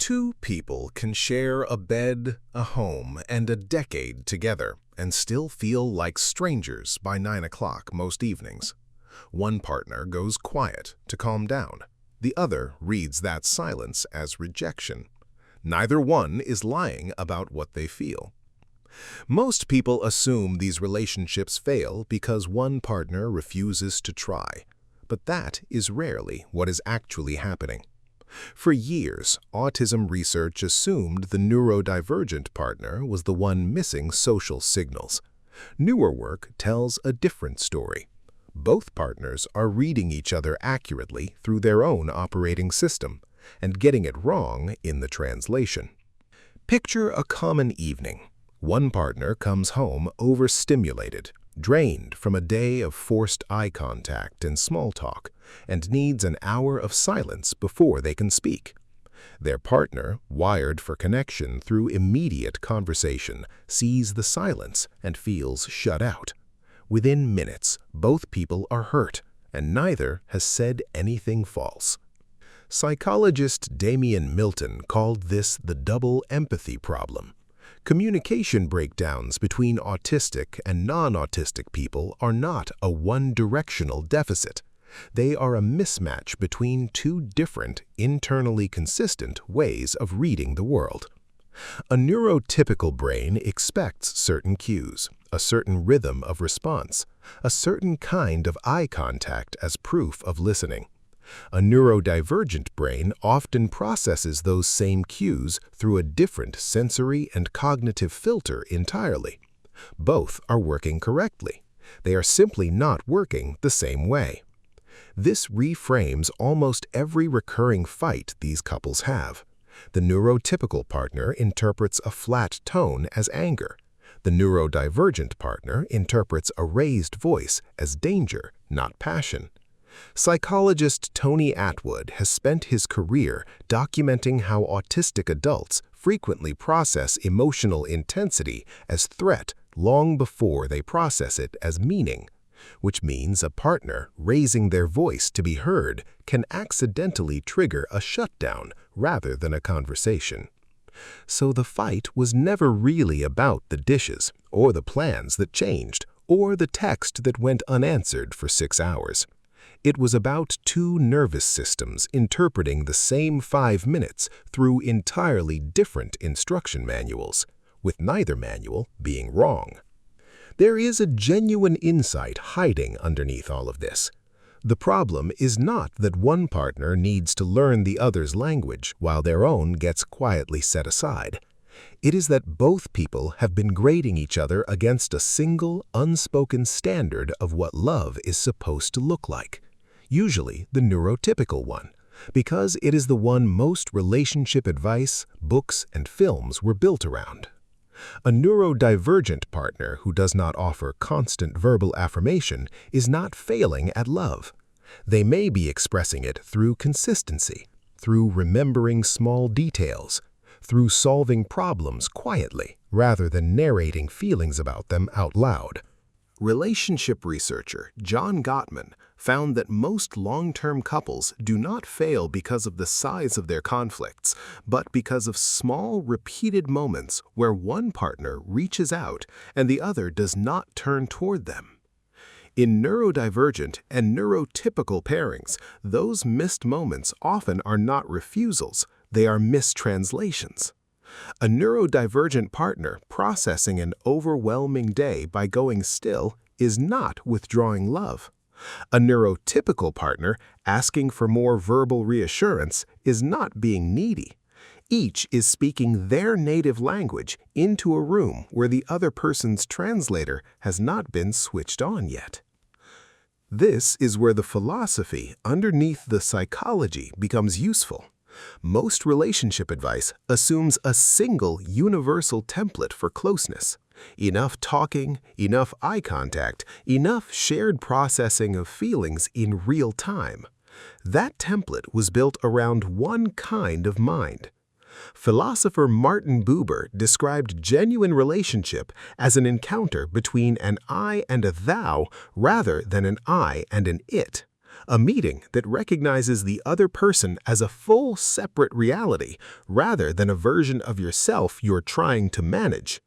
Two people can share a bed, a home, and a decade together and still feel like strangers by 9 o'clock most evenings. One partner goes quiet to calm down. The other reads that silence as rejection. Neither one is lying about what they feel. Most people assume these relationships fail because one partner refuses to try, but that is rarely what is actually happening. For years, autism research assumed the neurodivergent partner was the one missing social signals. Newer work tells a different story. Both partners are reading each other accurately through their own operating system and getting it wrong in the translation. Picture a common evening. One partner comes home overstimulated, drained from a day of forced eye contact and small talk, and needs an hour of silence before they can speak. Their partner, wired for connection through immediate conversation, sees the silence and feels shut out. Within minutes, both people are hurt, and neither has said anything false. Psychologist Damian Milton called this the double empathy problem. Communication breakdowns between autistic and non-autistic people are not a one-directional deficit. They are a mismatch between two different, internally consistent ways of reading the world. A neurotypical brain expects certain cues, a certain rhythm of response, a certain kind of eye contact as proof of listening. A neurodivergent brain often processes those same cues through a different sensory and cognitive filter entirely. Both are working correctly. They are simply not working the same way. This reframes almost every recurring fight these couples have. The neurotypical partner interprets a flat tone as anger. The neurodivergent partner interprets a raised voice as danger, not passion. Psychologist Tony Attwood has spent his career documenting how autistic adults frequently process emotional intensity as threat long before they process it as meaning, which means a partner raising their voice to be heard can accidentally trigger a shutdown rather than a conversation. So the fight was never really about the dishes, or the plans that changed, or the text that went unanswered for 6 hours. It was about two nervous systems interpreting the same 5 minutes through entirely different instruction manuals, with neither manual being wrong. There is a genuine insight hiding underneath all of this. The problem is not that one partner needs to learn the other's language while their own gets quietly set aside. It is that both people have been grading each other against a single, unspoken standard of what love is supposed to look like. Usually the neurotypical one, because it is the one most relationship advice, books, and films were built around. A neurodivergent partner who does not offer constant verbal affirmation is not failing at love. They may be expressing it through consistency, through remembering small details, through solving problems quietly rather than narrating feelings about them out loud. Relationship researcher John Gottman found that most long-term couples do not fail because of the size of their conflicts, but because of small, repeated moments where one partner reaches out and the other does not turn toward them. In neurodivergent and neurotypical pairings, those missed moments often are not refusals, they are mistranslations. A neurodivergent partner processing an overwhelming day by going still is not withdrawing love. A neurotypical partner asking for more verbal reassurance is not being needy. Each is speaking their native language into a room where the other person's translator has not been switched on yet. This is where the philosophy underneath the psychology becomes useful. Most relationship advice assumes a single universal template for closeness. Enough talking, enough eye contact, enough shared processing of feelings in real time. That template was built around one kind of mind. Philosopher Martin Buber described genuine relationship as an encounter between an I and a thou rather than an I and an it. A meeting that recognizes the other person as a full, separate reality rather than a version of yourself you're trying to manage.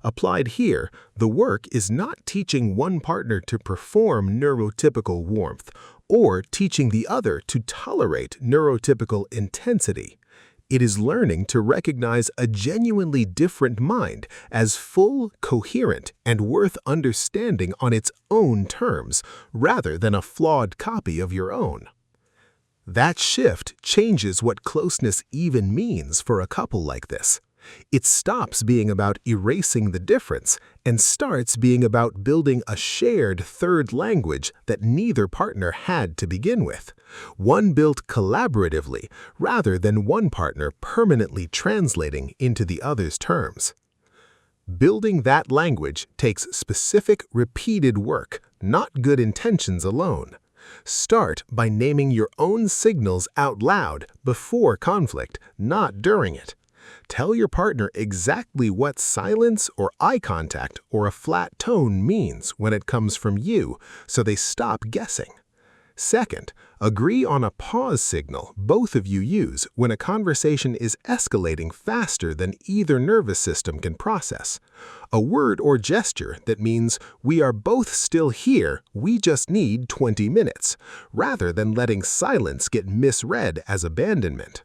Applied here, the work is not teaching one partner to perform neurotypical warmth or teaching the other to tolerate neurotypical intensity. It is learning to recognize a genuinely different mind as full, coherent, and worth understanding on its own terms, rather than a flawed copy of your own. That shift changes what closeness even means for a couple like this. It stops being about erasing the difference and starts being about building a shared third language that neither partner had to begin with, one built collaboratively rather than one partner permanently translating into the other's terms. Building that language takes specific, repeated work, not good intentions alone. Start by naming your own signals out loud before conflict, not during it. Tell your partner exactly what silence or eye contact or a flat tone means when it comes from you, so they stop guessing. Second, agree on a pause signal both of you use when a conversation is escalating faster than either nervous system can process. A word or gesture that means we are both still here, we just need 20 minutes, rather than letting silence get misread as abandonment.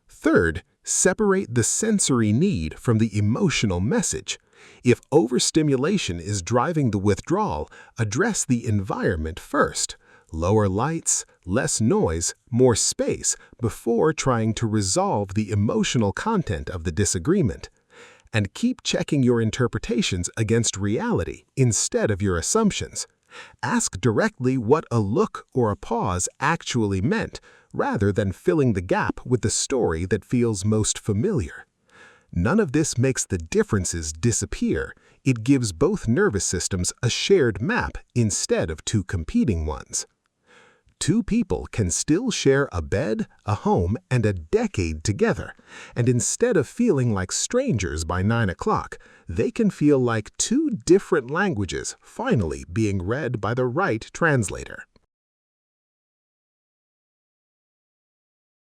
Third, separate the sensory need from the emotional message. If overstimulation is driving the withdrawal, address the environment first. Lower lights, less noise, more space before trying to resolve the emotional content of the disagreement. And keep checking your interpretations against reality instead of your assumptions. Ask directly what a look or a pause actually meant, rather than filling the gap with the story that feels most familiar. None of this makes the differences disappear. It gives both nervous systems a shared map instead of two competing ones. Two people can still share a bed, a home, and a decade together, and instead of feeling like strangers by 9 o'clock, they can feel like two different languages finally being read by the right translator.